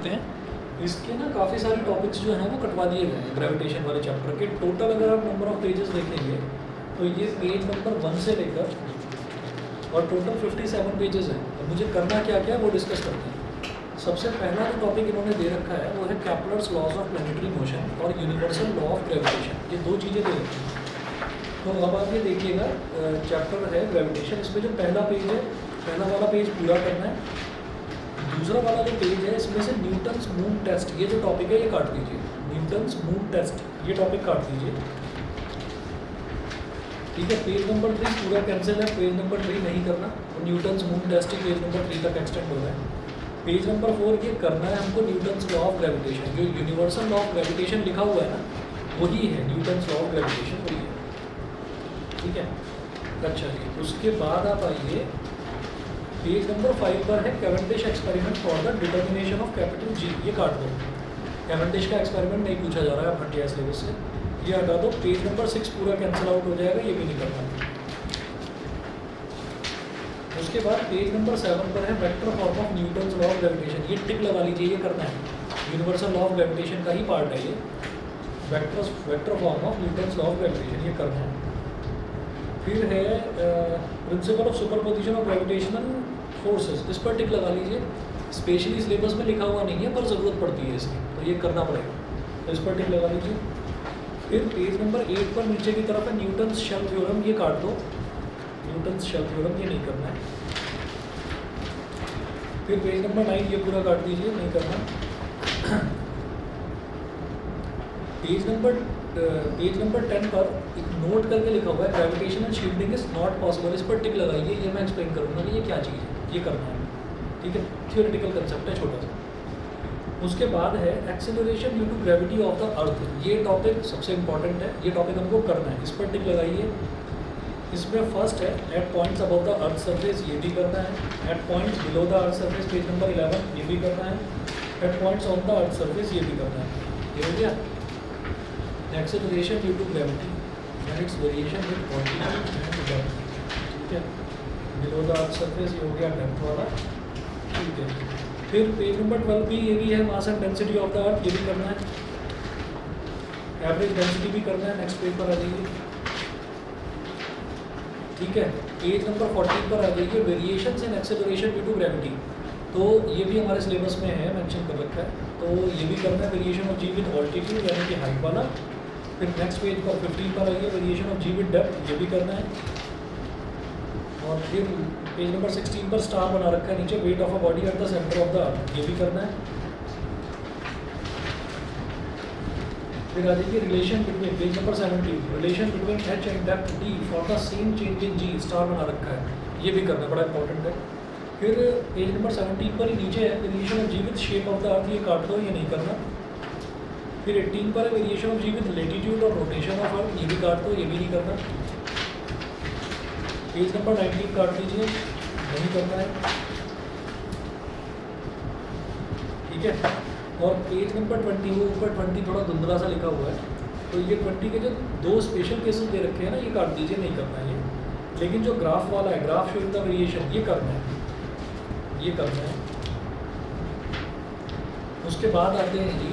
हैं इसके ना काफ़ी सारे टॉपिक्स जो हैं वो कटवा दिए गए हैं ग्रेविटेशन वाले चैप्टर के। टोटल अगर आप नंबर ऑफ पेजेस देखेंगे तो ये पेज नंबर 1 से लेकर और टोटल 57 पेजेस हैं। अब मुझे करना क्या क्या है वो डिस्कस करते हैं। सबसे पहला जो टॉपिक इन्होंने दे रखा है वो है Kepler's laws of planetary motion और यूनिवर्सल लॉ ऑफ ग्रेविटेशन। ये दो चीज़ें दे रखी हैं। तो अब आप ये देखिएगा, चैप्टर है ग्रेविटेशन। इसमें जो पहला पेज है, पहला वाला पेज पूरा करना है। दूसरा वाला जो पेज है इसमें से न्यूटन्स मून टेस्ट, ये जो टॉपिक है ये काट दीजिए। न्यूटन्स मून टेस्ट ये टॉपिक काट दीजिए, ठीक है। पेज नंबर 3 पूरा कैंसिल है, पेज नंबर 3 नहीं करना। और न्यूटन्स मून टेस्ट ही पेज नंबर 3 तक एक्सटेंड हो रहा है। पेज नंबर 4 ये करना है हमको न्यूटन्स लॉ ऑफ ग्रेविटेशन। जो यूनिवर्सल लॉ ऑफ ग्रेविटेशन लिखा हुआ है ना वही है न्यूटन्स लॉ ऑफ ग्रेविटेशन, वही है, ठीक है। अच्छा जी, उसके बाद आप आइए पेज नंबर 5 पर है Cavendish experiment for the determination of capital G. ये काट दो, कैवेंडिश का एक्सपेरिमेंट नहीं पूछा जा रहा है, हट गया सिलेबस से, ये हटा दो। पेज नंबर 6 पूरा कैंसिल आउट हो जाएगा, ये भी नहीं करना। उसके बाद पेज नंबर 7 पर है vector form of Newton's law of gravitation. ये टिक लगा लीजिए, ये करना है, यूनिवर्सल लॉ ऑफ ग्रेविटेशन का ही पार्ट है ये। Vector form of Newton's law of gravitation ये करना है। फिर है principal of superposition of gravitational forces, इस पर टिक लगा लीजिए। स्पेशली सिलेबस में लिखा हुआ नहीं है पर ज़रूरत पड़ती है इसकी, तो ये करना पड़ेगा, तो इस पर टिक लगा लीजिए। फिर पेज नंबर 8 पर नीचे की तरफ है न्यूटन्स शेल थ्योरम, ये काट दो। न्यूटन्स शेल थ्योरम ये नहीं करना है। फिर पेज नंबर 9 ये पूरा काट दीजिए, नहीं करना। पेज नंबर 10 पर एक नोट करके लिखा हुआ है gravitational shielding is not possible, इस पर टिक लगाइए। ये मैं एक्सप्लेन करूँगा कि ये क्या चीज़ है, ये करना है, ठीक है। थियोरेटिकल कंसेप्ट है छोटा सा। उसके बाद है acceleration due to gravity of the earth, ये टॉपिक सबसे इंपॉर्टेंट है, ये टॉपिक हमको करना है, इस पर टिक लगाइए। इसमें फर्स्ट है at points above the earth surface, ये भी करना है। At points below the earth surface page number 11, ये भी करना है। At points on the earth surface ये भी करना है। ये हो गया acceleration due to gravity and its variation with quantity and depth, ठीक है। बिलो द अर्थ सरफेस ये हो गया डेप्थ वाला, ठीक है। फिर पेज नंबर 12 भी ये भी है mass and density of the earth, ये भी करना है। एवरेज डेंसिटी भी करना है, नेक्स्ट पेज पर आ जाइए, ठीक है। पेज नंबर 14 पर आ जाइए variations in acceleration due to gravity, तो ये भी हमारे सिलेबस में है, मेंशन कर रखा है, तो ये भी करना है। Variation of g with altitude यानी कि हाइट वाला। फिर नेक्स्ट पेज पर 15 पर आइए variation of g with depth, ये भी करना है। और फिर पेज नंबर 16 पर स्टार बना रखा है नीचे, weight of a body at the centre of the earth, ये भी करना है। फिर आ जाइए relation between, page number 17, relation between h and depth d for the same change in g, star बना रखा है, ये भी करना, बड़ा इंपॉर्टेंट है। फिर पेज नंबर 17 पर ही नीचे है variation of g with shape of the earth, ये काट दो, ये नहीं करना। फिर 18 पर है variation of g with latitude और रोटेशन ऑफ अर्थ, ये भी काट दो, ये भी नहीं करना। पेज नंबर 19 काट दीजिए, नहीं करना है, ठीक है। और पेज नंबर 20, वो ऊपर 20 थोड़ा धुंधला सा लिखा हुआ है, तो ये 20 के जो दो स्पेशल केसेस दे रखे हैं ना, ये काट दीजिए, नहीं करना है ये। लेकिन जो ग्राफ वाला है, ग्राफ शोइंग द वेरिएशन, ये करना है, ये करना है। उसके बाद आते हैं जी,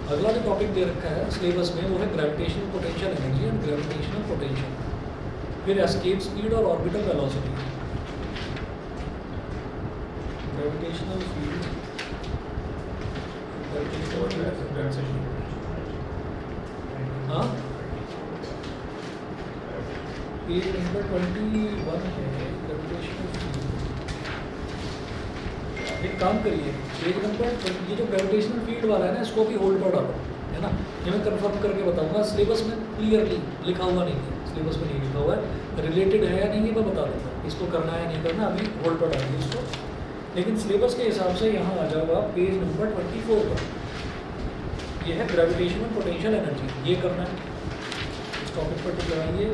अगला जो टॉपिक दे रखा है सिलेबस में वो है gravitational potential energy and gravitational potential. फिर एस्केप स्पीड और ऑर्बिटल वेलोसिटी, ग्रेविटेशनल फील्ड, हाँ पेज नंबर 21 है ग्रेविटेशनल फील्ड। एक काम करिए, पेज नंबर ये जो ग्रेविटेशनल फील्ड वाला है ना, इसको भी होल्ड पर डालो, है ना। ये मैं कंफर्म करके बताऊंगा, सिलेबस में क्लियरली लिखा हुआ नहीं है, सिलेबस में नहीं लिखा हुआ है, रिलेटेड है या नहीं है मैं बता दूँगा, इसको करना है नहीं करना, अभी होल्ड पर डालिए इसको। लेकिन सिलेबस के हिसाब से यहाँ आ जाओगा पेज नंबर 24 पर, ये है ग्रेविटेशनल पोटेंशियल एनर्जी, ये करना है, इस टॉपिक पर टिक लगाइए।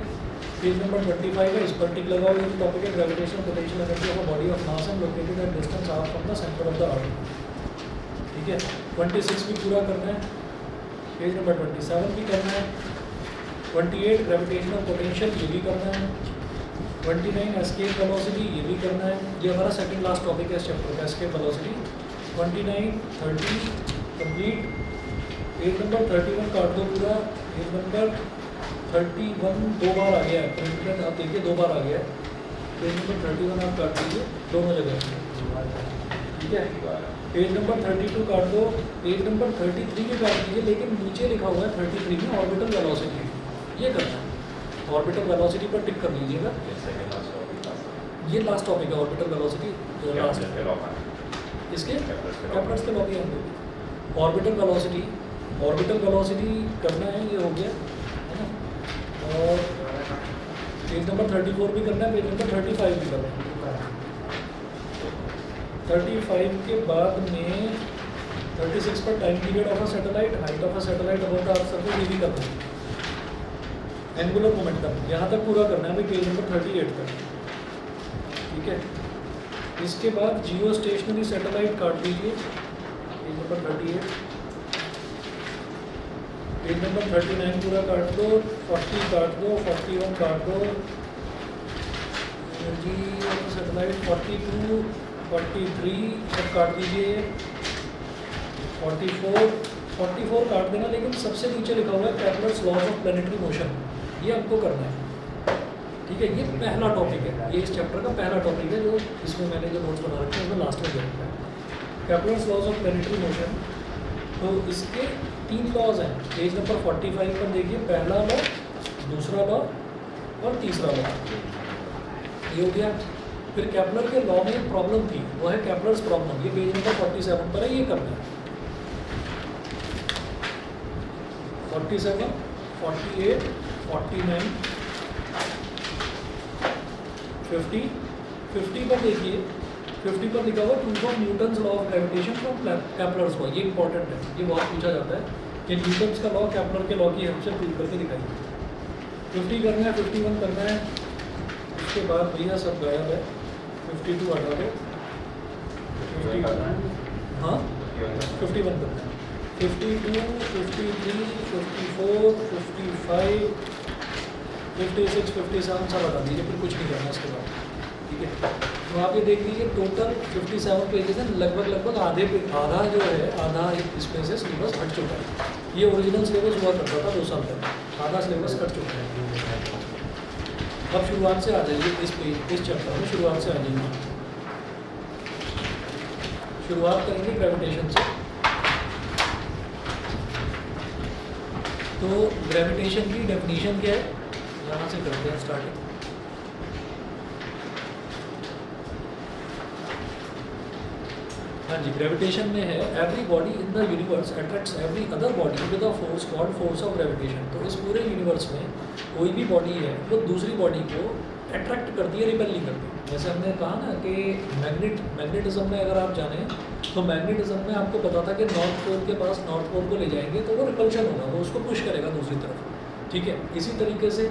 पेज नंबर 25 है, इस पर टिक लगाओ, ये टॉपिक है gravitational potential energy of a body of mass and located at distance r from the centre of the earth, ठीक है। 26 भी पूरा करना है, पेज नंबर 27 भी करना है। 28 ग्रेविटेशनल पोटेंशियल, ये भी करना है। 29 एस्केप वेलोसिटी, ये भी करना है। ये हमारा सेकंड लास्ट टॉपिक है इस चैप्टर का, escape velocity. 29, 30 complete. Page number 31 काट दो पूरा। पेज नंबर 31 दो बार आ गया है, प्रिंट आप देखिए 2 बार आ गया है। पेज नंबर 31 आप काट दीजिए दोनों जगह, ठीक है। पेज नंबर 32 काट दो। पेज नंबर 33 भी काट दीजिए, लेकिन नीचे लिखा हुआ है 33 में ऑर्बिटल वेलोसिटी, ये करना है। ऑर्बिटल वेलोसिटी पर टिक कर लीजिएगा। ये लास्ट टॉपिक है ऑर्बिटल वेलोसिटी, लास्ट इसके कैप्लर्स के लॉ की हम ऑर्बिटल वेलोसिटी, ऑर्बिटल वेलोसिटी करना है, ये हो गया है ना। और पेज नंबर 34 भी करना है, पेज नंबर 35 भी करना है। 35 के बाद में 36 पर time period of a satellite, height of a satellite about the earth surface, ये भी करना है। एंगुलर मोमेंटम यहाँ तक पूरा करना है भाई, पेज नंबर 38 तक, ठीक है। इसके बाद जियो स्टेशनरी सैटेलाइट काट दीजिए, पेज नंबर 38। पेज नंबर 39 पूरा काट दो, 40 काट दो, 41 काट दो, एनर्जी सैटेलाइट 42, 43 सब काट दीजिए। 44 काट देना, लेकिन सबसे नीचे लिखा हुआ है Kepler's laws of planetary motion, ये आपको करना है, ठीक है। ये पहला टॉपिक है, ये इस चैप्टर का पहला टॉपिक है, जो इसमें मैंने जो नोट्स बना रखे हैं उसमें लास्ट में दिया है Kepler's laws of planetary motion. तो इसके 3 लॉज हैं। पेज नंबर 45 पर देखिए, पहला लॉ, दूसरा लॉ और तीसरा लॉ, ये हो गया। फिर कैप्लर के लॉ में एक प्रॉब्लम थी, वो है कैप्लर्स प्रॉब्लम, ये पेज नंबर 47 पर है, ये करना है। 47, 48, 49, 50 पर देखिए, 50 पर लिखा हुआ proof of Newton's law of gravitation from Kepler's law, ये इंपॉर्टेंट है, ये बहुत पूछा जाता है कि न्यूटन्स का लॉ कैप्लर के लॉ की हेल्प से प्रूव करके दिखाइए। 50 करना है, 51 करना है। उसके बाद भैया सब गायब है, 52 हटा दो, 52 हाँ 51 करना है। 52, 53, 54, 55, 56, 57 सब हटा दीजिए, फिर कुछ नहीं करना इसके बाद, ठीक है। तो आप ये देख लीजिए टोटल 57 पेजेस हैं, लगभग आधा जो है, आधा इसमें से सिलेबस हट चुका है। ये ओरिजिनल सिलेबस हुआ करता था 2 साल पहले, आधा सिलेबस कट चुका है। अब शुरुआत से आ जाइए, इस चैप्टर में शुरुआत से आ जाइए। शुरुआत करेंगे ग्रेविटेशन से। तो ग्रेविटेशन की डेफिनेशन क्या है, यहाँ से करते हैं स्टार्टिंग। हाँ जी, ग्रेविटेशन में है every body in the universe attracts every other body with a force called force of gravitation. तो इस पूरे यूनिवर्स में कोई भी बॉडी है वो दूसरी बॉडी को अट्रैक्ट करती है, रिपेल नहीं करती। जैसे हमने कहा ना कि मैग्नेटिज्म में अगर आप जाने तो मैग्नेटिज्म में आपको पता था कि नॉर्थ पोल के पास नॉर्थ पोल को ले जाएंगे तो वो रिपल्शन होगा, वो उसको पुश करेगा दूसरी तरफ, ठीक है। इसी तरीके से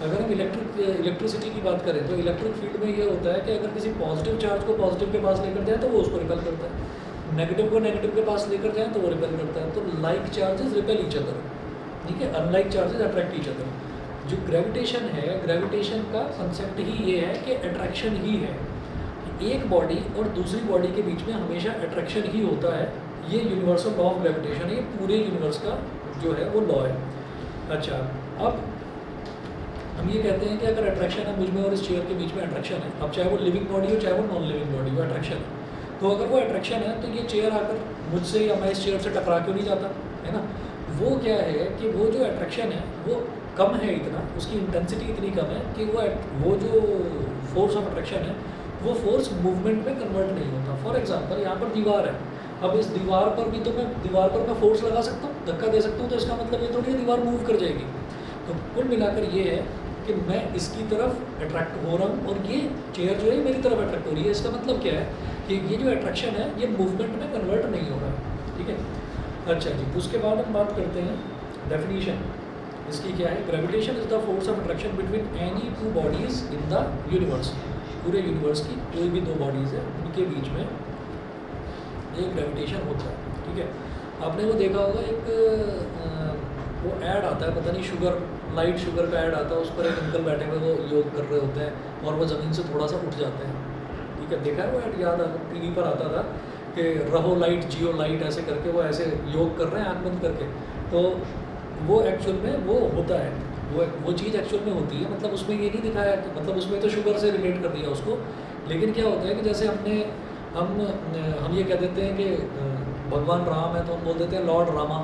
अगर हम इलेक्ट्रिसिटी की बात करें तो इलेक्ट्रिक फील्ड में ये होता है कि अगर किसी पॉजिटिव चार्ज को पॉजिटिव के पास लेकर जाए तो वो उसको रिपेल करता है, नेगेटिव को नेगेटिव के पास लेकर जाए तो वो रिपेल करता है। तो like charges repel each other, ठीक है, unlike charges attract each other. जो ग्रेविटेशन है, ग्रेविटेशन का कंसेप्ट ही ये है कि अट्रैक्शन ही है, एक बॉडी और दूसरी बॉडी के बीच में हमेशा अट्रैक्शन ही होता है। ये यूनिवर्सल लॉ ऑफ ग्रेविटेशन है, ये पूरे यूनिवर्स का जो है वो लॉ है। अच्छा, अब हम ये कहते हैं कि अगर अट्रैक्शन है मुझ में और इस चेयर के बीच में अट्रैक्शन है, अब चाहे वो लिविंग बॉडी हो चाहे वो नॉन लिविंग बॉडी हो, अट्रैक्शन है। तो अगर वो अट्रैक्शन है तो ये चेयर आकर मुझसे या मैं इस चेयर से टकरा क्यों नहीं जाता, है ना। वो क्या है कि वो जो अट्रैक्शन है वो कम है इतना, उसकी इंटेंसिटी इतनी कम है कि वो जो फोर्स ऑफ अट्रैक्शन है वो फोर्स मूवमेंट में कन्वर्ट नहीं होता। फॉर एग्जांपल यहाँ पर दीवार है, अब इस दीवार पर भी तो दीवार पर मैं फोर्स लगा सकता हूँ, धक्का दे सकता हूँ, तो इसका मतलब ये थोड़ी है दीवार मूव कर जाएगी। तो कुल मिलाकर ये है कि मैं इसकी तरफ अट्रैक्ट हो रहा हूँ और ये चेयर जो है मेरी तरफ अट्रैक्ट हो रही है। इसका मतलब क्या है कि ये जो अट्रैक्शन है ये मूवमेंट में कन्वर्ट नहीं हो रहा है, ठीक है। अच्छा जी, उसके बाद हम बात करते हैं डेफिनेशन इसकी क्या है। Gravitation is the force of attraction between any two bodies in the universe. पूरे यूनिवर्स की कोई भी 2 बॉडीज़ है उनके बीच में एक ग्रेविटेशन होता है, ठीक है। आपने वो देखा होगा एक वो ऐड आता है, पता नहीं शुगर लाइट शुगर का ऐड आता है, उस पर एक अंकल बैठे हुए वो योग कर रहे होते हैं और वो ज़मीन से थोड़ा सा उठ जाते हैं, ठीक है, देखा है वो ऐड, याद टीवी पर आता था कि रहो लाइट जियो लाइट, ऐसे करके वो ऐसे योग कर रहे हैं आँख बंद करके। तो वो एक्चुअल में वो होता है, वो चीज़ एक्चुअल में होती है, मतलब उसमें ये नहीं दिखाया कि मतलब उसमें तो शुगर से रिलेट कर दिया उसको, लेकिन क्या होता है कि जैसे हम ये कह देते हैं कि भगवान राम है तो हम बोल देते हैं लॉर्ड रामा,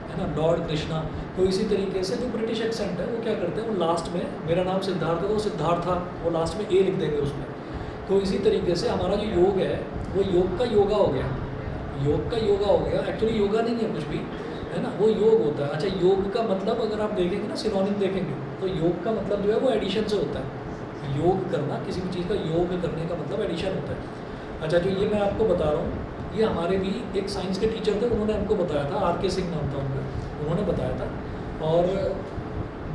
है ना, लॉर्ड कृष्णा। तो इसी तरीके से जो ब्रिटिश एक्सेंट है वो क्या करते हैं, वो लास्ट में, मेरा नाम सिद्धार्थ है तो सिद्धार्था वो लास्ट में ए लिख देंगे उसमें। तो इसी तरीके से हमारा जो योग है वो योग का योगा हो गया, योग का योगा हो गया, एक्चुअली योगा नहीं है कुछ भी, है ना, वो योग होता है। अच्छा, योग का मतलब अगर आप देखेंगे ना, सिनोनिम देखेंगे तो योग का मतलब जो है वो एडिशन से होता है। योग करना, किसी भी चीज़ का योग करने का मतलब एडिशन होता है। अच्छा, जो ये मैं आपको बता रहा हूँ, ये हमारे भी एक साइंस के टीचर थे, उन्होंने हमको बताया था, आर के सिंह नाम था उनका, उन्होंने बताया था और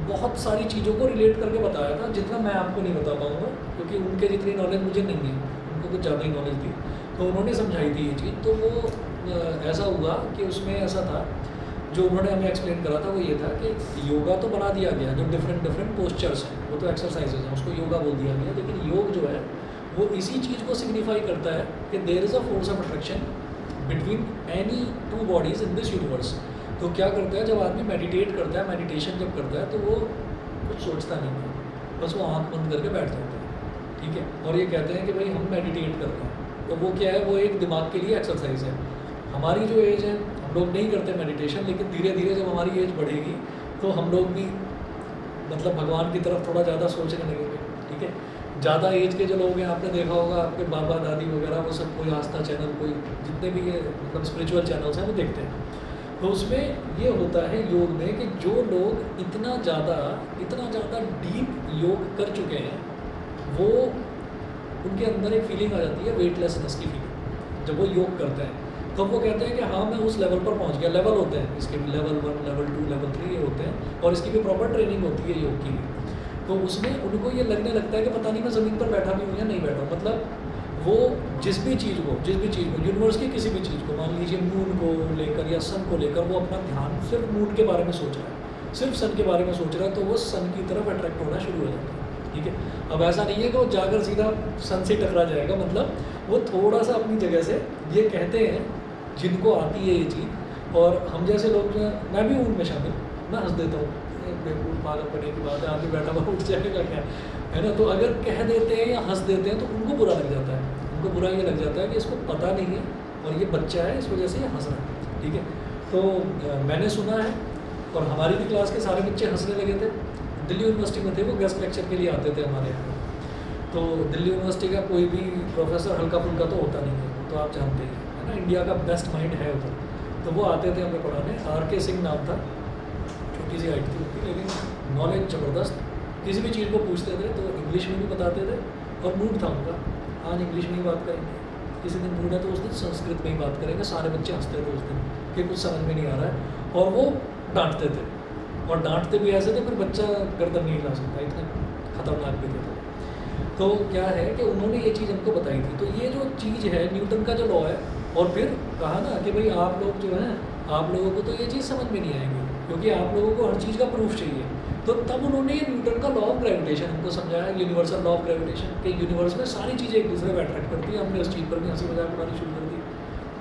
बहुत सारी चीज़ों को रिलेट करके बताया था, जितना मैं आपको नहीं बता पाऊँगा क्योंकि उनके जितनी नॉलेज मुझे नहीं है, उनको कुछ ज़्यादा ही नॉलेज थी, तो उन्होंने समझाई थी ये चीज़। तो वो ऐसा हुआ कि उसमें ऐसा था, जो उन्होंने हमें एक्सप्लेन करा था वो ये था कि योगा तो बना दिया गया, जो डिफरेंट पोस्चर्स हैं वो तो एक्सरसाइजेज हैं, उसको योगा बोल दिया गया, लेकिन योग जो है वो इसी चीज़ को सिग्निफाई करता है कि there is a force of attraction between any two bodies in this universe. तो क्या करता है, जब आदमी मेडिटेट करता है, मेडिटेशन जब करता है तो वो कुछ सोचता नहीं है, बस वो आँख बंद करके बैठ जाता है, ठीक है, और ये कहते हैं कि भाई हम मेडिटेट कर रहे हैं। तो वो क्या है, वो एक दिमाग के लिए एक्सरसाइज है। हमारी जो एज है, हम लोग नहीं करते मेडिटेशन, लेकिन धीरे धीरे जब हमारी एज बढ़ेगी तो हम लोग भी मतलब भगवान की तरफ थोड़ा ज़्यादा सोचने लगेंगे, ठीक है। ज़्यादा एज के जो लोग हैं, आपने देखा होगा आपके बाबा दादी वगैरह, वो सब कोई आस्था चैनल, कोई जितने भी ये मतलब स्पिरिचुअल चैनल्स हैं वो देखते हैं। तो उसमें ये होता है योग में कि जो लोग इतना ज़्यादा डीप योग कर चुके हैं, वो उनके अंदर एक फीलिंग आ जाती है वेटलेसनेस की फीलिंग, जब वो योग करते हैं तो वो कहते हैं कि हाँ मैं उस लेवल पर पहुंच गया। लेवल होते हैं इसके भी, लेवल 1, लेवल 2, लेवल 3 ये होते हैं, और इसकी भी प्रॉपर ट्रेनिंग होती है योग की भी। तो उसमें उनको ये लगने लगता है कि पता नहीं मैं ज़मीन पर बैठा भी हूँ या नहीं बैठा हूँ, मतलब वो जिस भी चीज़ को यूनिवर्स की किसी भी चीज़ को, मान लीजिए मून को लेकर या सन को लेकर, वो अपना ध्यान सिर्फ मून के बारे में सोच रहा है, सिर्फ सन के बारे में सोच रहा है, तो वो सन की तरफ अट्रैक्ट होना शुरू हो जाता है, ठीक है। अब ऐसा नहीं है कि वो जाकर सीधा सन से टकरा जाएगा, मतलब वो थोड़ा सा अपनी जगह से, ये कहते हैं जिनको आती है ये चीज़, और हम जैसे लोग जो हैं, मैं भी हूँ उनमें शामिल, मैं हंस देता हूँ, बेवकूफ़ पागल पड़ने की बात है, आदमी बैठा हुआ उठ जाएगा क्या, है ना। तो अगर कह देते हैं या हंस देते हैं तो उनको बुरा लग जाता है, उनको बुरा ये लग जाता है कि इसको पता नहीं है और ये बच्चा है, इस वजह से ये हंस रहा है, ठीक है। तो मैंने सुना है, और हमारी भी क्लास के सारे बच्चे हंसने लगे थे। दिल्ली यूनिवर्सिटी में थे वो, गेस्ट लेक्चर के लिए आते थे हमारे यहाँ। तो दिल्ली यूनिवर्सिटी का कोई भी प्रोफेसर हल्का फुल्का तो होता नहीं है, तो आप जानते हैं, है ना, इंडिया का बेस्ट माइंड है उधर। तो वो आते थे हमें पढ़ाने, आर के सिंह नाम था, छोटी सी हाइट थी उनकी, लेकिन नॉलेज ज़बरदस्त, किसी भी चीज़ को पूछते थे तो इंग्लिश में भी बताते थे, और मूड था उनका, आज इंग्लिश में ही बात करेंगे, किसी दिन मूड है तो उस दिन संस्कृत में ही बात करेंगे। सारे बच्चे हंसते थे उस दिन कि कुछ समझ में नहीं आ रहा है, और वो डांटते थे, और डांटते भी ऐसे थे फिर बच्चा गर्दन नहीं हिला सकता, इतने खतरनाक भी थे। तो क्या है कि उन्होंने ये चीज़ हमको बताई थी। तो ये जो चीज़ है, न्यूटन का जो लॉ है, और फिर कहा ना कि भाई आप लोग जो हैं, आप लोगों को तो ये चीज़ समझ में नहीं आएगी, क्योंकि आप लोगों को हर चीज़ का प्रूफ चाहिए। तो तब उन्होंने ये न्यूटन का लॉ ऑफ ग्रेविटेशन हमको समझाया, यूनिवर्सल लॉ ऑफ ग्रेविटेशन, कि यूनिवर्स में सारी चीज़ें एक दूसरे को अट्रैक्ट करती है। हमने उस चीज़ पर भी हंसी मजाक उड़ानी शुरू कर दी।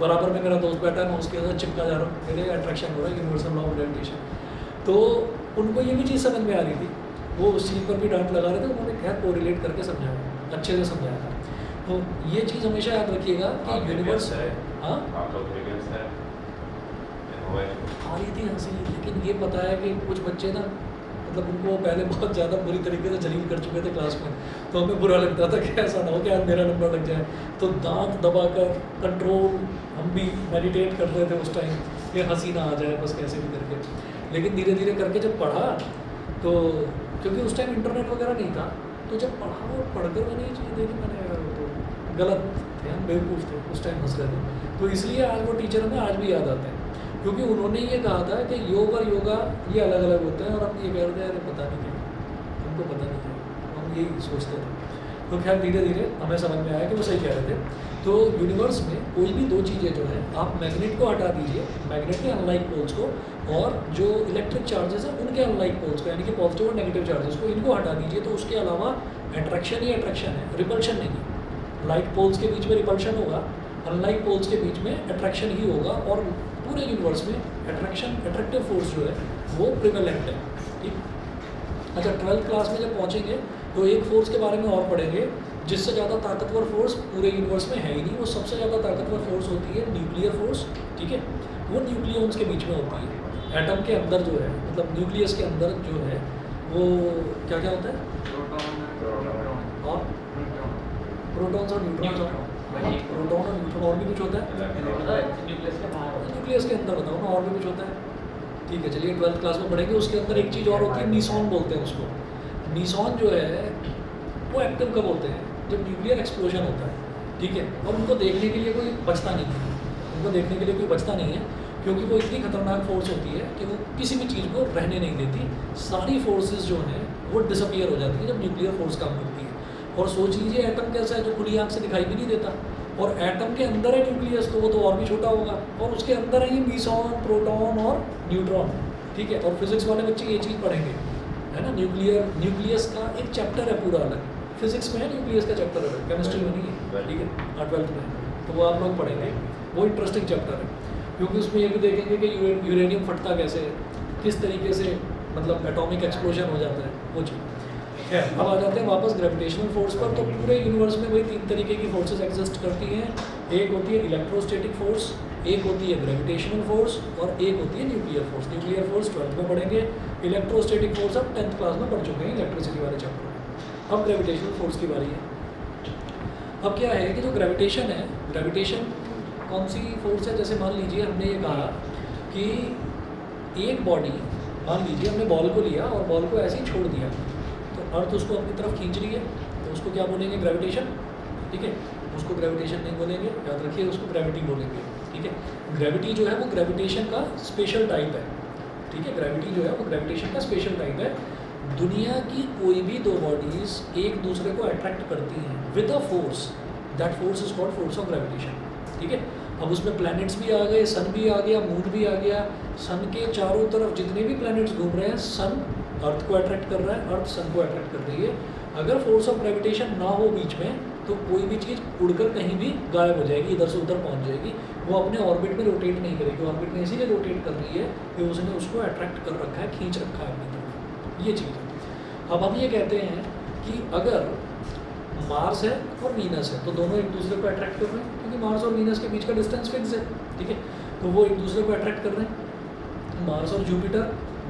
बराबर में मेरा दोस्त बैठा है, मैं उसके साथ चिपका जा रहा हूँ, मेरे अट्रैक्शन हो रहा है, यूनिवर्सल लॉ ऑफ ग्रेविटेशन। तो उनको ये भी चीज़ समझ में आ रही थी, वो उस चीज़ पर भी डांट लगा रहे थे, उन्होंने खैर कोरिलेट करके समझाया, अच्छे से समझाया था। तो ये चीज़ हमेशा याद रखिएगा कि यूनिवर्स, हाँ आ रही थी हंसी, लेकिन ये पता है कि कुछ बच्चे ना, मतलब उनको पहले बहुत ज़्यादा बुरी तरीके से जलील कर चुके थे क्लास में, तो हमें बुरा लगता था कि ऐसा ना हो कि आज मेरा नंबर लग जाए। तो दांत दबाकर कंट्रोल, हम भी मेडिटेट कर रहे थे उस टाइम कि हंसी ना आ जाए, बस कैसे भी करके। लेकिन धीरे धीरे करके जब पढ़ा, तो क्योंकि उस टाइम इंटरनेट वगैरह नहीं था, तो जब पढ़ा और पढ़कर मैंने ये चीज़ देखी, मैंने यार तो गलत थे, हम बेवकूफ़ थे, उस टाइम हंस रहे थे। तो इसलिए आज वो टीचर हमें आज भी याद आते हैं, क्योंकि उन्होंने ये कहा था कि योग और योगा ये अलग अलग होते हैं, और हम ये कह रहे थे अरे पता नहीं क्या, हमको पता नहीं क्या, हम यही सोचते थे। तो खैर धीरे धीरे हमें समझ में आया कि वो सही कह रहे थे। तो यूनिवर्स में कोई भी दो चीज़ें जो हैं, आप मैग्नेट को हटा दीजिए, मैग्नेट के अनलाइक पोल्स को, और जो इलेक्ट्रिक चार्जेस हैं उनके अनलाइक पोल्स को, यानी कि पॉजिटिव और नेगेटिव चार्जेस को, इनको हटा दीजिए, तो उसके अलावा अट्रैक्शन ही अट्रैक्शन है, रिपल्शन नहीं। लाइट पोल्स के बीच में रिपल्शन होगा, अनलाइक पोल्स के बीच में अट्रैक्शन ही होगा, और पूरे यूनिवर्स में अट्रैक्टिव फोर्स जो है वो प्रिवेलेंट है। ठीक, अच्छा 12th क्लास में जब पहुँचेंगे तो एक फोर्स के बारे में और पढ़ेंगे जिससे ज़्यादा ताकतवर फोर्स पूरे यूनिवर्स में है ही नहीं। वो सबसे ज़्यादा ताकतवर फोर्स होती है न्यूक्लियर फोर्स। ठीक है, वो न्यूक्लियॉन्स के बीच में होती है, एटम के अंदर जो है, मतलब न्यूक्लियस के अंदर जो है वो क्या क्या होता है, और प्रोटॉन्स और न्यूट्रॉन्स, प्रोटॉन और न्यूट्रॉन, और भी कुछ होता है न्यूक्लियस के अंदर, बताओ ना, और भी कुछ होता है। ठीक है, चलिए 12th क्लास में पढ़ेंगे। उसके अंदर एक चीज़ और होती है, मीसॉन बोलते हैं उसको। मीसॉन जो है वो एक्टिव कब होते हैं, जब न्यूक्लियर एक्सप्लोजन होता है। ठीक है, और उनको देखने के लिए कोई बचता नहीं है, उनको देखने के लिए कोई बचता नहीं है, क्योंकि वो इतनी खतरनाक फोर्स होती है कि वो किसी भी चीज़ को रहने नहीं देती। सारी फोर्सेस जो हैं वो डिसअपियर हो जाती है जब न्यूक्लियर फोर्स काम करती है। और सोच लीजिए एटम कैसा है, जो खुली आँख से दिखाई भी नहीं देता, और एटम के अंदर है न्यूक्लियस, तो वो तो और भी छोटा होगा, और उसके अंदर है ये मीसॉन, प्रोटॉन और न्यूट्रॉन। ठीक है, और फिजिक्स वाले बच्चे ये चीज़ पढ़ेंगे, है ना। न्यूक्लियस का एक चैप्टर है पूरा अलग, फिजिक्स में है न्यूक्लियस का चैप्टर अलग, केमिस्ट्री में नहीं है। ठीक है, 12th में, तो वो आप लोग पढ़ेंगे, वो इंटरेस्टिंग चैप्टर है, क्योंकि उसमें ये भी देखेंगे कि यूरेनियम फटता कैसे है, किस तरीके से मतलब एटॉमिक एक्सप्लोजन हो जाता है, वो चीज़ है। अब आ जाते हैं वापस ग्रेविटेशनल फोर्स पर। तो पूरे यूनिवर्स में वही 3 तरीके की फोर्सेस एग्जिस्ट करती हैं। एक होती है इलेक्ट्रोस्टैटिक फोर्स, एक होती है ग्रेविटेशनल फोर्स, और एक होती है nuclear force. Nuclear force 12th में पढ़ेंगे, इलेक्ट्रोस्टैटिक फोर्स अब 10th क्लास में पढ़ चुके हैं इलेक्ट्रिसिटी वाले चैप्टर में। अब ग्रेविटेशनल फोर्स की बारी है। अब क्या है कि जो ग्रेविटेशन है, ग्रेविटेशन कौन सी फोर्स है, जैसे मान लीजिए हमने ये कहा कि एक बॉडी, मान लीजिए हमने बॉल को लिया और बॉल को ऐसे ही छोड़ दिया, तो अर्थ उसको अपनी तरफ खींच रही है, तो उसको क्या बोलेंगे, ग्रेविटेशन। ठीक है, उसको ग्रेविटेशन नहीं बोलेंगे, याद रखिए, उसको ग्रेविटी बोलेंगे। ठीक है, ग्रेविटी जो है वो ग्रेविटेशन का स्पेशल टाइप है। ठीक है, ग्रेविटी जो है वो ग्रेविटेशन का स्पेशल टाइप है। दुनिया की कोई भी दो बॉडीज़ एक दूसरे को अट्रैक्ट करती हैं with a force, that force is called force of gravitation. ठीक है, अब उसमें प्लैनेट्स भी आ गए, सन भी आ गया, मून भी आ गया, सन के चारों तरफ जितने भी प्लैनेट्स घूम रहे हैं, सन अर्थ को अट्रैक्ट कर रहा है, अर्थ सन को अट्रैक्ट कर रही है। अगर फोर्स ऑफ ग्रेविटेशन ना हो बीच में, तो कोई भी चीज़ उड़कर कहीं भी गायब हो जाएगी, इधर से उधर पहुंच जाएगी, वो अपने ऑर्बिट में रोटेट नहीं करेगी। ऑर्बिट में इसीलिए रोटेट कर रही है कि उसने उसको अट्रैक्ट कर रखा है, खींच रखा है अपनी तरफ, ये चीज़ है। अब हम ये कहते हैं कि अगर मार्स है और वीनस है, तो दोनों एक दूसरे को अट्रैक्ट कर रहे हैं, क्योंकि मार्स और वीनस के बीच का डिस्टेंस फिक्स है। ठीक है, तो वो एक दूसरे को अट्रैक्ट कर रहे हैं, मार्स और जुपिटर,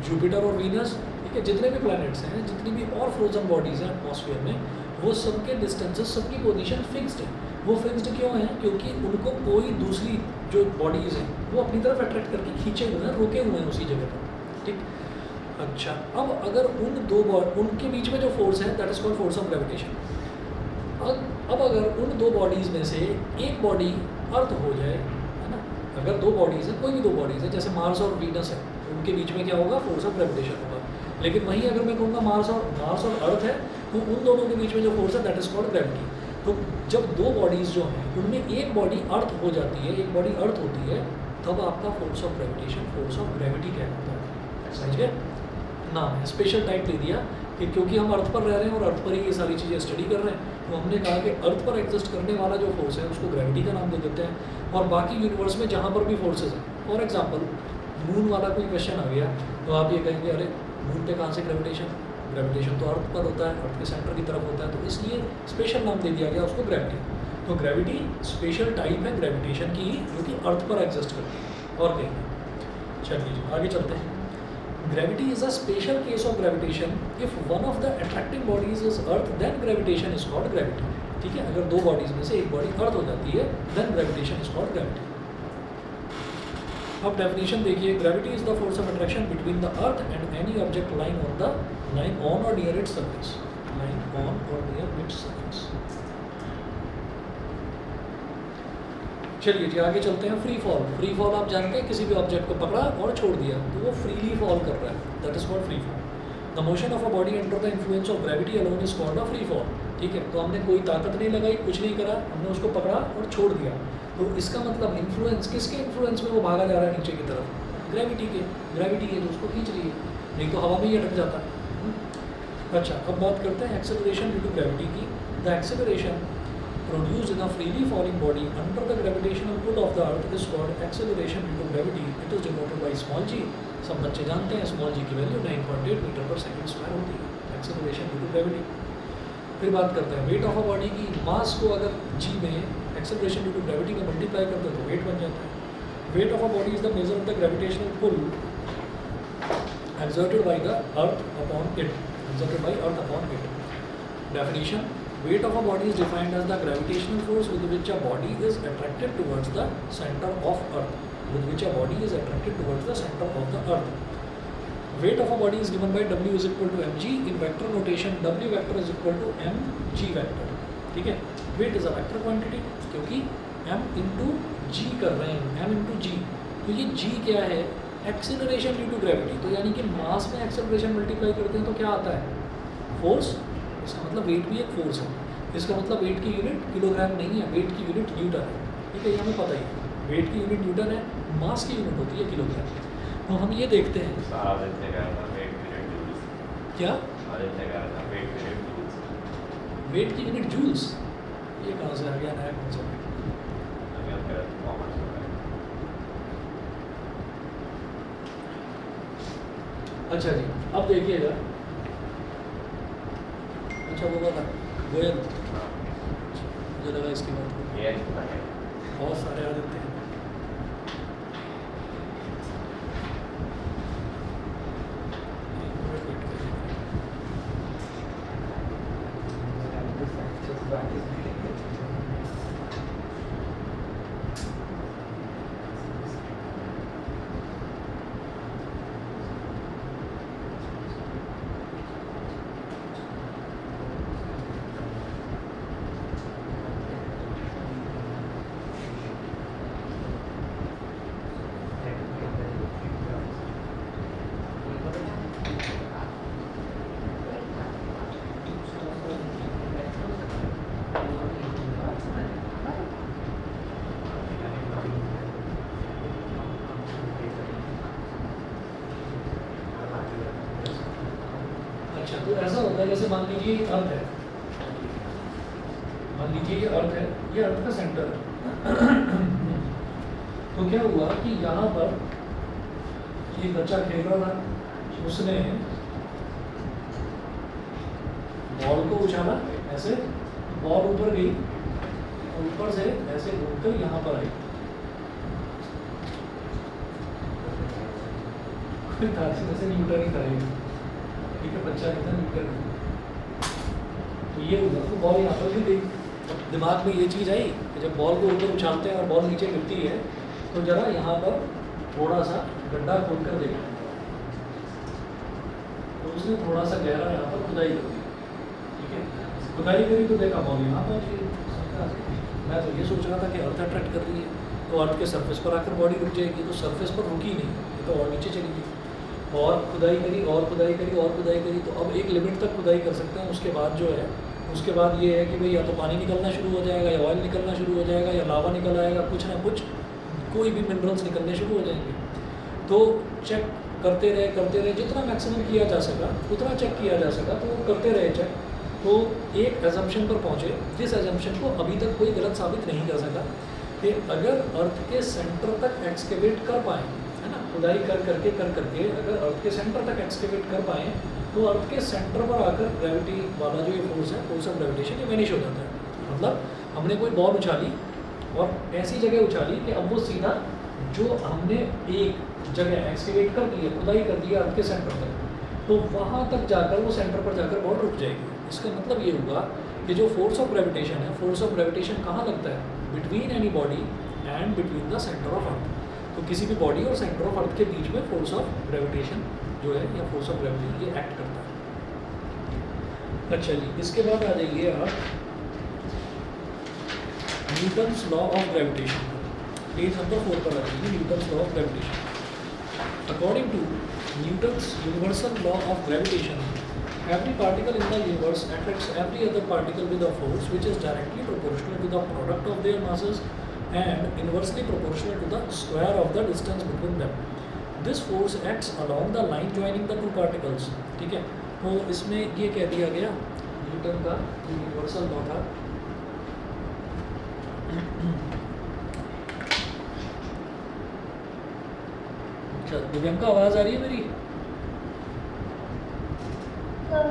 जुपिटर और वीनस। ठीक है, जितने भी प्लैनेट्स हैं, जितनी भी और फ्रोजन बॉडीज़ हैं एटमॉस्फेयर में, वो सबके डिस्टेंसेस, सबकी पोजीशन फिक्स्ड है। वो फिक्स्ड क्यों है, क्योंकि उनको कोई दूसरी जो बॉडीज़ हैं वो अपनी तरफ अट्रैक्ट करके खींचे हुए हैं, रुके हुए हैं उसी जगह पर। ठीक, अच्छा, अब अगर उनके बीच में जो फोर्स है, that is called force of gravitation. अब अगर उन दो बॉडीज़ में से एक बॉडी अर्थ हो जाए, है ना, अगर दो बॉडीज़ हैं, कोई भी दो बॉडीज़ है, जैसे मार्स और वीनस है, उनके बीच में क्या होगा, फोर्स ऑफ ग्रेविटेशन होगा। लेकिन वहीं अगर मैं कहूँगा मार्स और अर्थ है, तो उन दोनों के बीच में जो फोर्स है, दैट इज कॉल्ड ग्रेविटी। तो जब दो बॉडीज़ जो हैं उनमें एक बॉडी अर्थ हो जाती है, एक बॉडी अर्थ होती है, तब आपका force of gravitation force of gravity कहलाता है। समझ गए, नाम है, स्पेशल टाइप दे दिया कि क्योंकि हम अर्थ पर रह रहे हैं और अर्थ पर ही ये सारी चीज़ें स्टडी कर रहे हैं, तो हमने कहा कि अर्थ पर एग्जिस्ट करने वाला जो फोर्स है उसको ग्रेविटी का नाम दे देते हैं। और बाकी यूनिवर्स में जहाँ पर भी फोर्सेज हैं, फॉर एग्जांपल मून वाला कोई क्वेश्चन आ गया, तो आप ये कहेंगे अरे मून पे कहाँ से ग्रेविटेशन, ग्रेविटेशन तो अर्थ पर होता है, अर्थ के सेंटर की तरफ होता है, तो इसलिए स्पेशल नाम दे दिया गया उसको ग्रेविटी। तो ग्रेविटी स्पेशल टाइप है ग्रेविटेशन की, जो कि अर्थ पर एग्जिस्ट करती है और कहीं नहीं। चलिए आगे चलते हैं। Gravity is a special case of gravitation. If one of the attracting bodies is Earth, then gravitation is called gravity. ठीक है, अगर दो बॉडीज में से एक बॉडी अर्थ हो जाती है, then gravitation is called gravity. अब डेफिनेशन देखिए, gravity is the force of attraction between the Earth and any object lying on or near its surface. Lying on or near its surface. चलिए जी आगे चलते हैं। Free fall, free fall आप जानते हैं, किसी भी ऑब्जेक्ट को पकड़ा और छोड़ दिया तो वो फ्रीली फॉल कर रहा है, that is called free fall. The motion of a body under the influence of gravity alone is called a free fall. ठीक है, तो हमने कोई ताकत नहीं लगाई, कुछ नहीं करा, हमने उसको पकड़ा और छोड़ दिया। तो इसका मतलब इन्फ्लुएंस, किसके इन्फ्लुएंस में वो भागा जा रहा है नीचे की तरफ? ग्रेविटी के। ग्रेविटी है जो उसको खींच रही है, नहीं तो हवा में ही अटक जाता। अच्छा, अब बात करते हैं एक्सेलरेशन ड्यू टू ग्रेविटी की। The acceleration produced in a freely falling body under the gravitational pull of the earth is called acceleration due to gravity. It is denoted by small g. सब बच्चे जानते हैं small जी की value 9.8 metre पर second square होती है, acceleration due to gravity. फिर बात करते हैं वेट ऑफ अ बॉडी की। मास को अगर जी में एक्सेलरेशन ड्यू टू ग्रेविटी में मल्टीप्लाई करते हैं तो वेट बन जाता है। Weight of a body is the measure of the gravitational pull exerted by the earth upon it. Exerted by earth upon it. Definition: weight of a body is defined as the gravitational force with which a body is attracted towards the center of earth. With which a body is attracted towards the center of the earth. Weight of a body is given by W is equal to mg in vector notation. W vector is equal to mg vector. ठीक है, weight is a vector quantity क्योंकि m into g कर रहे हैं, m into g। तो ये g क्या है? Acceleration due to gravity. तो यानी कि मास में एक्सेलरेशन मल्टीप्लाई करते हैं तो क्या आता है? फोर्स। इसका मतलब वेट भी एक फोर्स है। इसका मतलब वेट की यूनिट किलोग्राम नहीं है, वेट की यूनिट न्यूटन है। ठीक है, ये हमें पता ही है, वेट की यूनिट न्यूटन है, मास की यूनिट होती है किलोग्राम। तो हम ये देखते हैं क्या वेट की यूनिट जूल्स। ये कहाँ से आ गया नया कॉन्सेप्ट? अच्छा जी, अब देखिएगा। अच्छा वो वाला गोयल, मुझे लगा इसकी बात बहुत सारे आ जाते हैं। तो ऐसा होता है जैसे मान लीजिए अर्थ है, मान लीजिए ये अर्थ है, ये अर्थ का सेंटर है। तो क्या हुआ कि यहाँ पर ये बच्चा खेल रहा था, उसने बॉल को उछाला ऐसे, बॉल ऊपर गई, ऊपर से ऐसे घूमकर यहाँ पर आई। जैसे न्यूटन ही करेगी, ठीक है, बच्चा कहता है न्यूटन। तो ये हुआ, तो बॉल यहाँ पर भी गई। दिमाग में ये चीज़ आई कि जब बॉल को ऊपर उछालते हैं और बॉल नीचे गिरती है तो जरा यहाँ पर थोड़ा सा गड्ढा खोद कर देखा। तो उसने थोड़ा सा गहरा यहाँ पर खुदाई कर दी, ठीक है, खुदाई करी तो देखा बॉल यहाँ पहुँच गई। मैं तो ये सोच रहा था कि अर्थ अट्रैक्ट कर रही है तो अर्थ के सरफेस पर आकर बॉडी रुक जाएगी, तो सरफेस पर रुकी नहीं, ये तो और नीचे चली गई। और खुदाई करी और खुदाई करी और खुदाई करी, तो अब एक लिमिट तक खुदाई कर सकते हैं। उसके बाद जो है, उसके बाद ये है कि भाई या तो पानी निकलना शुरू हो जाएगा, या ऑयल निकलना शुरू हो जाएगा, या लावा निकल आएगा, कुछ ना कुछ कोई भी मिनरल्स निकलने शुरू हो जाएंगे। तो चेक करते रहे, जितना मैक्सिमम किया जा सका उतना चेक किया जा सका, तो वो करते रहे चेक। तो एक एजम्पशन पर पहुँचे, जिस एजम्पशन को अभी तक कोई गलत साबित नहीं कर सका कि अगर अर्थ के सेंटर तक एक्सकेवेट कर पाएँ, है ना, खुदाई कर करके अगर अर्थ के सेंटर तक एक्सकेवेट कर पाएँ तो अर्थ के सेंटर पर आकर ग्रेविटी वाला जो ये फोर्स है, फोर्स ऑफ ग्रेविटेशन, ये वैनिश हो जाता है। मतलब हमने कोई बॉल उछाली और ऐसी जगह उछाली कि अब वो सीधा जो हमने एक जगह एक्सकेवेट कर दी है, खुदाई कर दी है अर्थ के सेंटर तक, तो वहाँ तक जाकर वो सेंटर पर जाकर बॉल रुक जाएगी। इसका मतलब ये हुआ कि जो फोर्स ऑफ ग्रेविटेशन है, फोर्स ऑफ ग्रेविटेशन कहाँ लगता है? Between any body and between the centre of earth. तो किसी भी बॉडी और सेंटर ऑफ अर्थ के बीच में फोर्स ऑफ ग्रेविटेशन जो है, या फोर्स ऑफ ग्रेविटी, ये एक्ट करता है। अच्छा जी, इसके बाद आ जाइए आप Newton's law of gravitation. Page number 4 पर आ जाइए, Newton's law of gravitation. According to Newton's universal law of gravitation, every particle in the universe attracts every other particle with a force which is directly proportional to the product of their masses and inversely proportional to the square of the distance between them. This force acts along the line joining the two particles. ठीक है, तो इसमें ये कह दिया गया Newton का universal law था। अच्छा दिव्यांका, आवाज़ आ रही है मेरी? हाँ,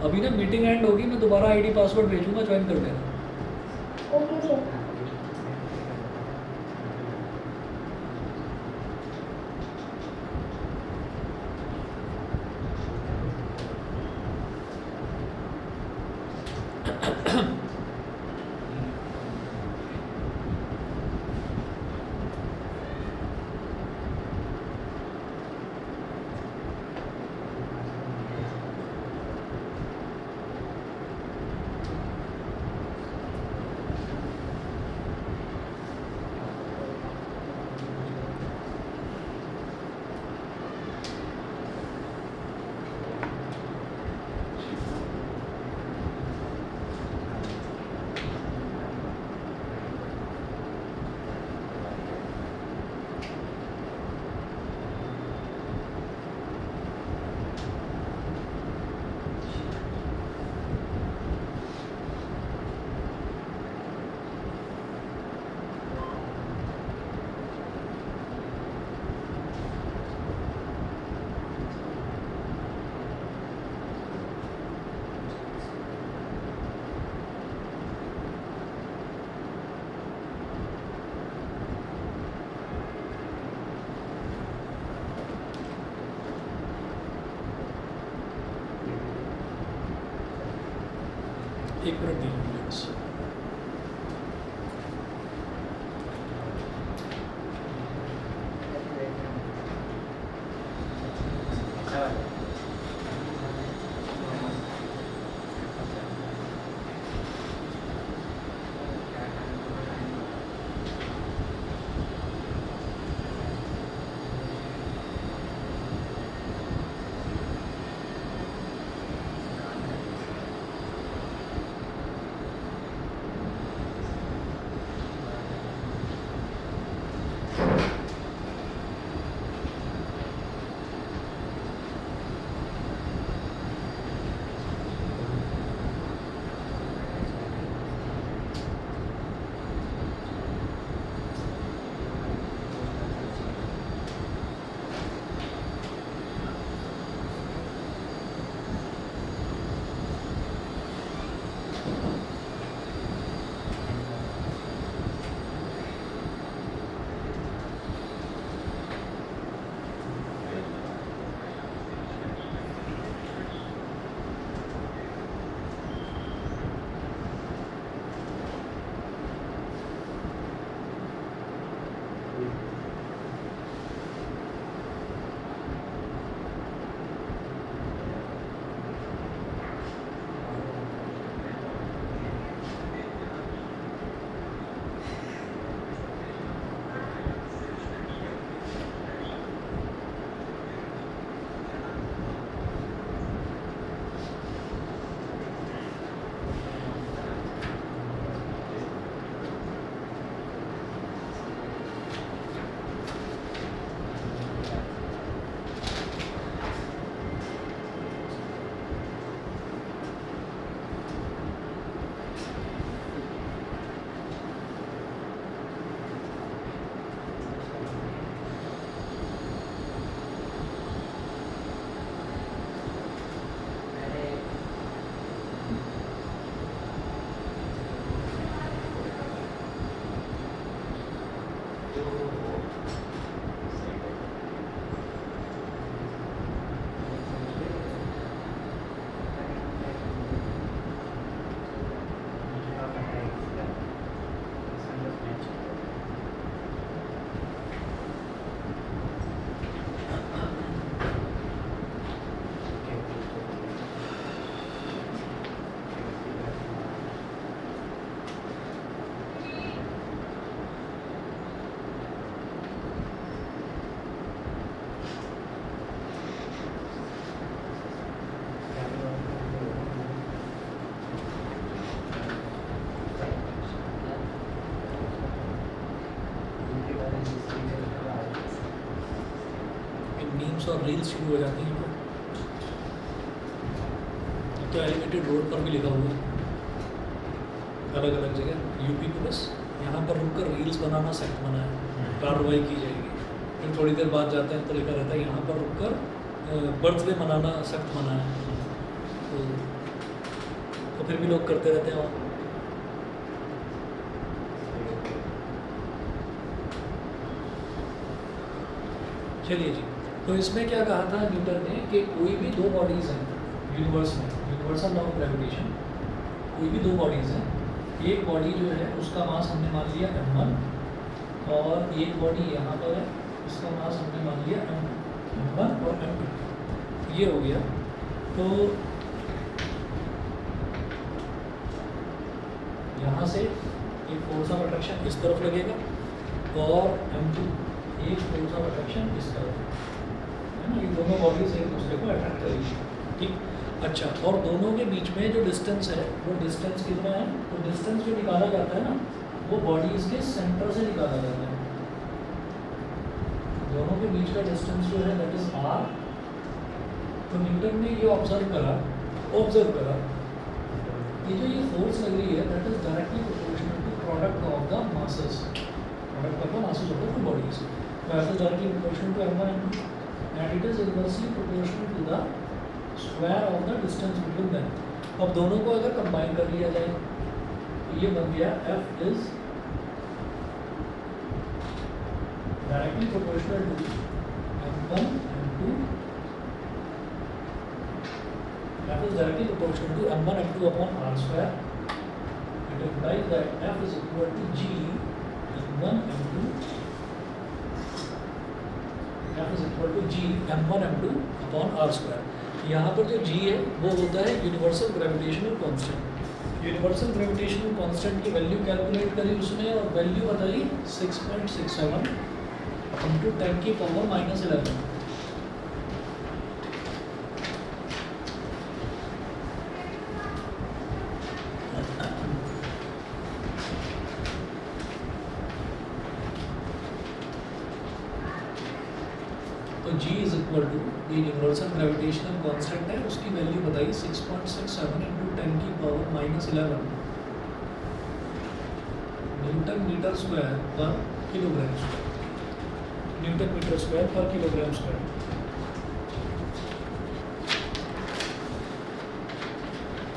अभी ना मीटिंग एंड होगी, मैं दोबारा आईडी पासवर्ड भेजूंगा, ज्वाइन कर लेना। Okay sir. एक मिनट दीजिए बस। मीम्स और रील्स शुरू हो जाती हैं। तो एलिवेटेड रोड पर भी लिखा हुआ है अलग अलग जगह, यूपी पुलिस यहाँ पर रुककर रील्स बनाना सख्त मना है, कार्रवाई की जाएगी। फिर थोड़ी देर बाद जाते हैं तो लिखा रहता है यहाँ पर रुककर बर्थडे मनाना सख्त मना है। तो फिर भी लोग करते रहते हैं वहाँ। चलिए जी, तो इसमें क्या कहा था न्यूटन ने कि कोई भी दो बॉडीज़ हैं यूनिवर्स में, यूनिवर्सल लॉ ऑफ ग्रेविटेशन, कोई भी दो बॉडीज़ हैं, एक बॉडी जो है उसका मास हमने मान लिया m1 और एक बॉडी यहाँ पर है उसका मास हमने मान लिया m1 और m2, ये हो गया। तो यहाँ से एक फोर्स ऑफ अट्रैक्शन इस तरफ लगेगा और m2 एक फोर्स ऑफ अट्रैक्शन इस तरफ है ना, ये दोनों बॉडीज एक दूसरे को अट्रैक्ट करेगी। ठीक, अच्छा, और दोनों के बीच में जो डिस्टेंस है वो डिस्टेंस कितना है, तो डिस्टेंस जो निकाला जाता है ना वो बॉडीज के सेंटर से निकाला जाता है। दोनों के बीच का डिस्टेंस जो है दैट इज r। तो न्यूटन ने ये ऑब्जर्व करा कि जो ये फोर्स लग रही है that is directly proportional to product of the masses, product of the masses of the two bodies, तो ऐसे directly proportional to m1 m2 and it is inversely proportional to the square of the distance between them। अब दोनों को अगर combine कर लिया जाए तो ये बन गया F is directly proportional to m1 m2, F is directly proportional to m1 m2 upon r square। It implies that F is equal to G m1 m2, F is equal to G m1 m2 upon r square। यहाँ पर जो G है वो होता है universal gravitational constant. Universal gravitational constant की value calculate करी उसने और वैल्यू बताई 6.67 इंटू 10 की पावर -11। तो G इज इक्वल टू ये यूनिवर्सल ग्रेविटेशनल कांस्टेंट है उसकी वैल्यू बताई 6.67 इंटू 10 की पावर -11 न्यूटन मीटर स्क्वायर पर kilogram square, newton metre square पर kilogram square.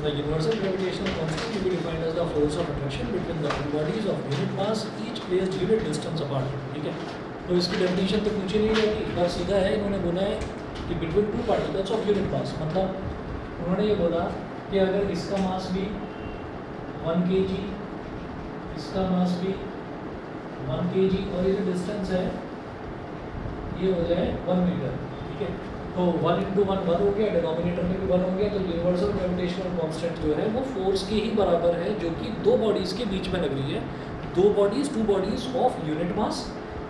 The universal gravitational constant will be defined as the force of attraction between the two bodies of unit mass each placed unit distance apart। ठीक है, तो इसकी definition तो पूछी नहीं जाएगी, बस सीधा है, इन्होंने बोला है कि between two particles of unit mass, मतलब उन्होंने ये बोला कि अगर इसका मास भी 1 kg, इसका मास भी 1 kg और ये जो डिस्टेंस है ये हो जाए 1 मीटर। ठीक है, तो 1 × 1 1 हो गया, डिनोमिनेटर में भी 1 हो गया, तो यूनिवर्सल ग्रेविटेशनल कांस्टेंट जो है वो फोर्स के ही बराबर है जो कि दो बॉडीज़ के बीच में लग रही है। To bodies of unit mass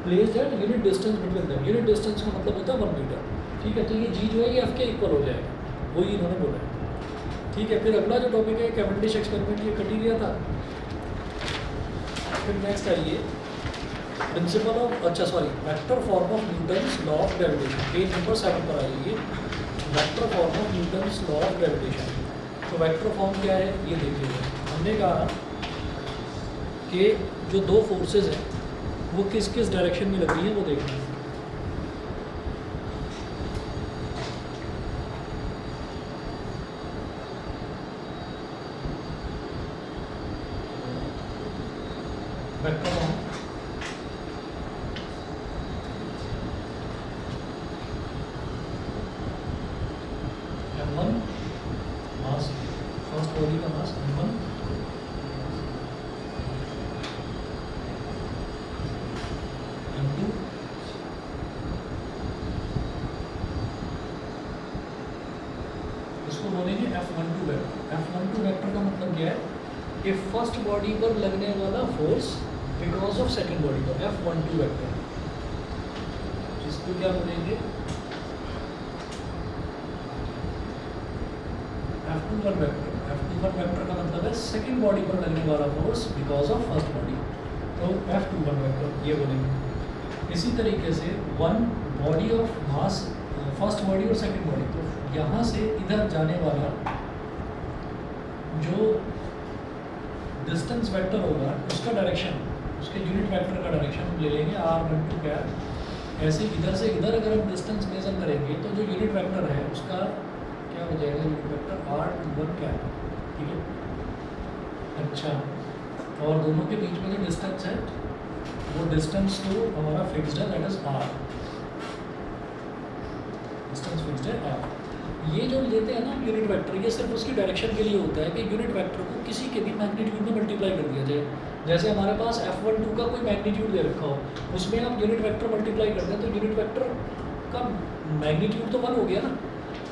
placed at unit distance between them. Unit distance का मतलब होता है 1 मीटर। ठीक है, तो ये G जो है ये F के इक्वल हो जाएगा, वही इन्होंने बोला है। ठीक है, फिर अगला जो टॉपिक है कैवेंडिश एक्सपेरिमेंट, ये कट ही गया था। फिर नेक्स्ट आइए प्रिंसिपल ऑफ, अच्छा sorry, vector form of Newton's law of gravitation, page number 7 पर आइए। Vector form of Newton's law of gravitation. तो वेक्टर फॉर्म क्या है ये देखिए, हमने कहा कि जो दो फोर्सेज हैं वो किस किस डायरेक्शन में लग रही है वो देखना है। वेक्टर फॉर्म m1 मास, फर्स्ट बॉडी का मास m1 m2 इसको बोलेंगे F12 वेक्टर। F12 वेक्टर का मतलब क्या है कि फर्स्ट बॉडी पर लगने वाला force because of second body पर, F12 वेक्टर। इसको क्या बोलेंगे F21 वेक्टर। F21 वेक्टर का मतलब है सेकंड बॉडी पर लगने वाला force because of first body, तो F21 वेक्टर ये बोलेंगे। इसी तरीके से one body of mass, first body और सेकंड बॉडी, तो यहाँ से इधर जाने वाला जो डिस्टेंस वेक्टर होगा उसका डायरेक्शन, उसके यूनिट वेक्टर का डायरेक्शन हम ले लेंगे r12 कैप। ऐसे इधर से इधर अगर हम डिस्टेंस मेजर करेंगे तो जो यूनिट वेक्टर है उसका क्या हो जाएगा, यूनिट वेक्टर r21 कैप, ठीक है। अच्छा, और दोनों के बीच में जो डिस्टेंस है वो डिस्टेंस तो हमारा फिक्स्ड है, that is r, distance fixed है r। ये जो लेते हैं ना यूनिट वेक्टर, ये सिर्फ उसकी डायरेक्शन के लिए होता है कि यूनिट वेक्टर को किसी के भी मैग्नीट्यूड में मल्टीप्लाई कर दिया जाए। जैसे हमारे पास f12 का कोई मैग्नीट्यूड दे रखा हो, उसमें आप यूनिट वेक्टर मल्टीप्लाई करते हैं तो यूनिट वेक्टर का मैग्नीट्यूड तो 1 हो गया ना,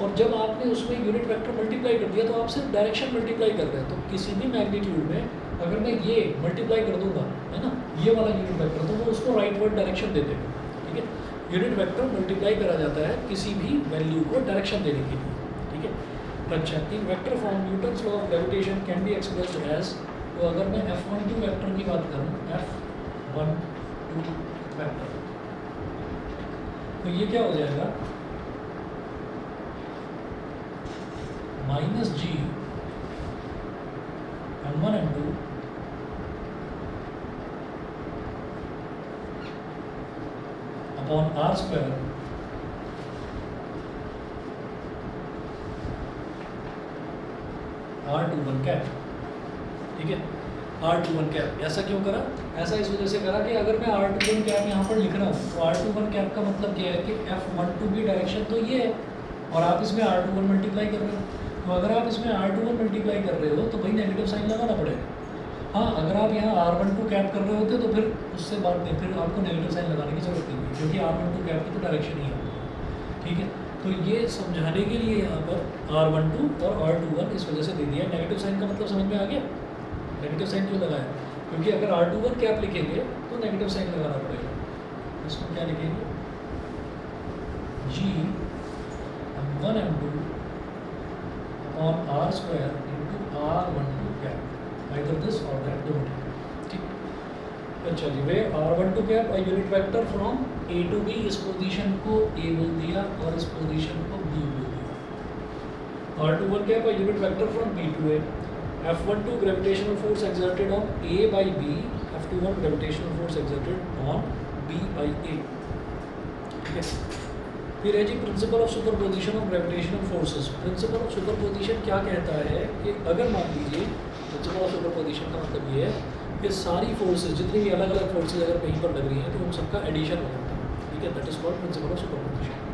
और जब आपने उसमें यूनिट वेक्टर मल्टीप्लाई कर दिया तो आप सिर्फ डायरेक्शन मल्टीप्लाई कर रहे हैं। तो किसी भी मैग्नीट्यूड में अगर मैं ये मल्टीप्लाई कर दूंगा, है ना, ये वाला यूनिट वेक्टर, तो वो उसको राइटवर्ड डायरेक्शन दे देगा, ठीक है। यूनिट वेक्टर मल्टीप्लाई करा जाता है किसी भी वैल्यू को डायरेक्शन देने के लिए, ठीक है। अच्छा, in vector form Newton's law of gravitation can be expressed as, तो अगर मैं f12 वेक्टर की बात करूँ, f12 वेक्टर, तो ये क्या हो जाएगा, minus g m1 m2 upon r square r21 cap, ठीक है। r21 कैप ऐसा क्यों करा, ऐसा इस वजह से करा कि अगर मैं r21 कैप यहाँ पर लिख रहा हूँ तो r21 कैप का मतलब क्या है कि f12 की डायरेक्शन तो ये है और आप इसमें r21 मल्टीप्लाई कर रहे हो, तो अगर आप इसमें r21 मल्टीप्लाई कर रहे हो तो भाई नेगेटिव साइन लगाना पड़ेगा। हाँ, अगर आप यहाँ r12 कैप कर रहे होते तो फिर उससे बात नहीं, फिर आपको नेगेटिव साइन लगाने की जरूरत नहीं है क्योंकि r12 कैप की तो डायरेक्शन ही है, ठीक है। तो ये समझाने के लिए यहाँ पर r12 और r21 इस वजह से दे दिया। नेगेटिव साइन का मतलब समझ में आ गया, नेगेटिव साइन क्यों लगाया, क्योंकि अगर r21 कैप लिखेंगे तो नेगेटिव साइन लगाना पड़ेगा। इसको क्या लिखेंगे, g m1 m2 upon r square into r12 cap, either this or that, दोनों, ठीक। अच्छा जी, वे r12 cap a unit vector from a to b, इस पोजीशन को a बोल दिया और इस पोजीशन को b बोल दिया। r21 cap a unit vector from b to a, f12 gravitational force exerted on a by b, f21 gravitational force exerted on b by a, ठीक है। फिर है जी principle of superposition of gravitational forces. Principle of superposition क्या कहता है कि अगर मान लीजिए, प्रिंसिपल ऑफ सुपरपोजिशन का मतलब ये है कि सारी फोर्सेस, जितनी भी अलग अलग फोर्सेस अगर कहीं पर लग रही हैं तो उन सबका एडिशन हो जाता है, ठीक है। That is called principle of superposition.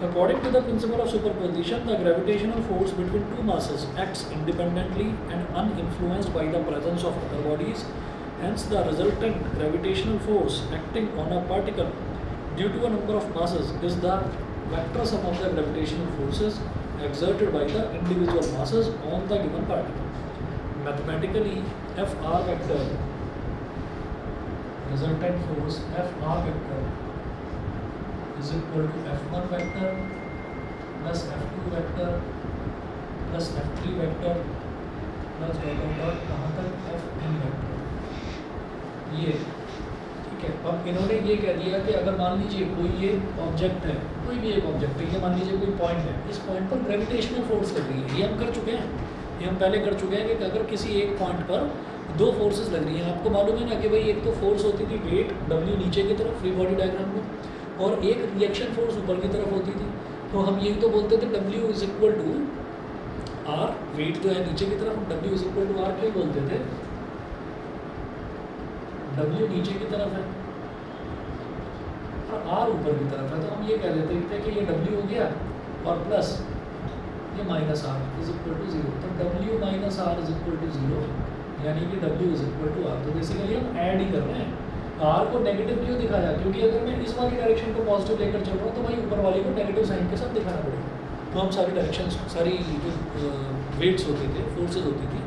According to the principle of superposition, the gravitational force between two masses acts independently and uninfluenced by the presence of other bodies. Hence, the resultant gravitational force acting on a particle due to a number of masses is the vector sum of the gravitational forces exerted by the individual masses on the given particle. Mathematically, Fr vector, resultant force Fr vector is equal to F1 vector plus F2 vector plus F3 vector plus dot कहाँ तक Fn vector, ये, ठीक है। अब इन्होंने ये कह दिया कि अगर मान लीजिए कोई ये ऑब्जेक्ट है, कोई भी एक ऑब्जेक्ट है, ये मान लीजिए कोई पॉइंट है, इस पॉइंट पर ग्रेविटेशनल फोर्स लग रही है, ये हम कर चुके हैं, ये हम पहले कर चुके हैं कि अगर किसी एक पॉइंट पर दो फोर्सेस लग रही हैं, आपको मालूम है ना कि भाई एक तो फोर्स होती थी वेट W नीचे की तरफ फ्री बॉडी डायग्राम में, और एक रिएक्शन फोर्स ऊपर की तरफ होती थी। तो हम यही तो बोलते थे W is equal to R, weight जो है नीचे की तरफ, W is equal to R क्यों बोलते थे, W नीचे की तरफ है और R ऊपर की तरफ है, तो हम ये कह देते थे कि ये W हो गया और प्लस ये minus R is equal to 0। तो W minus R is equal to 0, यानी कि W is equal to R। तो बेसिकली हम ऐड ही कर रहे हैं। R को नेगेटिव क्यों दिखाया, क्योंकि अगर मैं इस वाली डायरेक्शन को पॉजिटिव लेकर चल रहा हूँ तो भाई ऊपर वाले को नेगेटिव साइन के साथ दिखाना पड़ेगा। तो हम सारी डायरेक्शन, सारी जो वेट्स होते थे, फोर्सेज होती थी,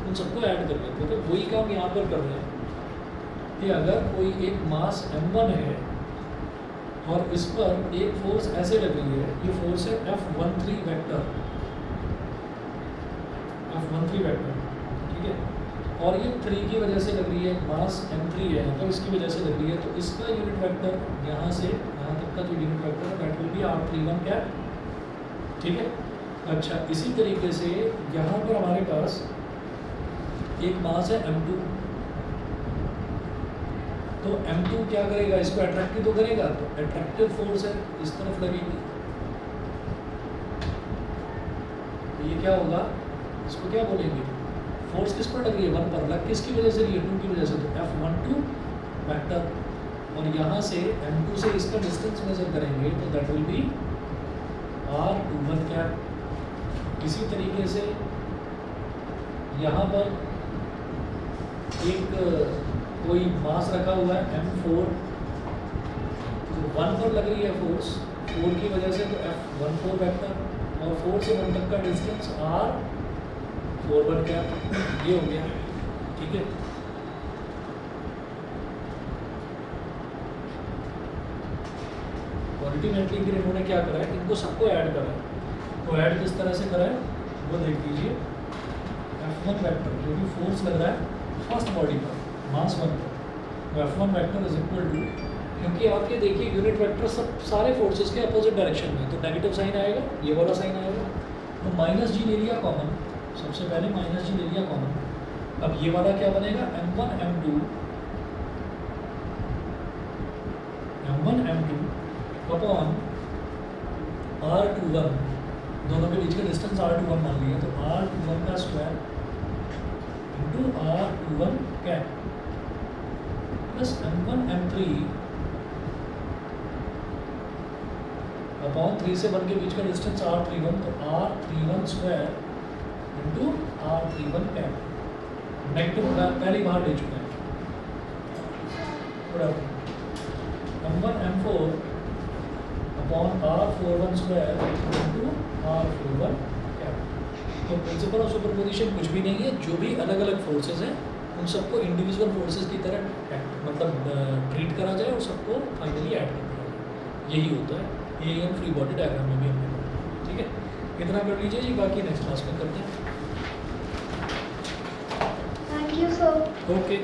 उन सबको ऐड कर लेते थे। वही काम यहाँ पर कर रहे हैं कि अगर कोई एक मास m1 है और इस पर एक फोर्स ऐसे लग रही है, ये फोर्स है F13 वेक्टर, ठीक है। और ये 3 की वजह से लग रही है, मास m3 है तो इसकी वजह से लग रही है, तो इसका यूनिट वेक्टर यहाँ से यहाँ तक का जो यूनिट वेक्टर है that will be r31 cap, ठीक है। अच्छा, इसी तरीके से यहाँ पर हमारे पास एक मास है m2, तो m2 क्या करेगा, इसको अट्रैक्टिव तो करेगा, तो अट्रैक्टिव फोर्स है इस तरफ लगेगी, तो ये क्या होगा, इसको क्या बोलेंगे, फोर्स किस पर लग रही है, 1 पर, लग किसकी वजह से रही है, 2 की वजह से, तो F12 वेक्टर, और यहाँ से m2 से इसका डिस्टेंस मेजर करेंगे तो that will be r21 cap. इसी तरीके से यहाँ पर एक कोई मास रखा हुआ है m4, तो 1 पर लग रही है फोर्स, 4 की वजह से, तो F14 वेक्टर, और 4 से 1 तक का डिस्टेंस r41 कैप, ये हो गया, ठीक है। अल्टीमेटली फिर इन्होंने क्या करा है, इनको सबको ऐड करा है, तो ऐड किस तरह से करा है वो देख लीजिए। F1 वेक्टर जो भी फोर्स लग रहा है फर्स्ट बॉडी पर, मास 1 पर, तो F1 vector is equal to, क्योंकि आप ये देखिए यूनिट वेक्टर सब सारे फोर्सेस के अपोजिट डायरेक्शन में, तो नेगेटिव साइन आएगा, ये वाला साइन आएगा, तो माइनस जी ले लिया कॉमन, सबसे पहले माइनस जी ले लिया कॉमन। अब ये वाला क्या बनेगा, m1 m2 अपॉन r21, दोनों के बीच का डिस्टेंस r21 मान लिया, तो r21 का square into r21 cap plus m1 m3 upon 3 से 1 के बीच का डिस्टेंस r31, तो r31 square into r31 cap, negative पहले बाहर ले चुका है, m1 m4 upon r41 square into r41 cap. तो प्रिंसिपल ऑफ सुपरपोजिशन कुछ भी नहीं है, जो भी अलग अलग फोर्सेस हैं उन सबको इंडिविजुअल फोर्सेस की तरह मतलब ट्रीट करा जाए और सबको फाइनली ऐड कर दिया जाए, यही होता है। ये हम फ्री बॉडी डायग्राम में भी हमने पढ़ा, ठीक है। इतना कर लीजिए जी, बाकी नेक्स्ट क्लास में करते हैं। Thank you sir. ओके।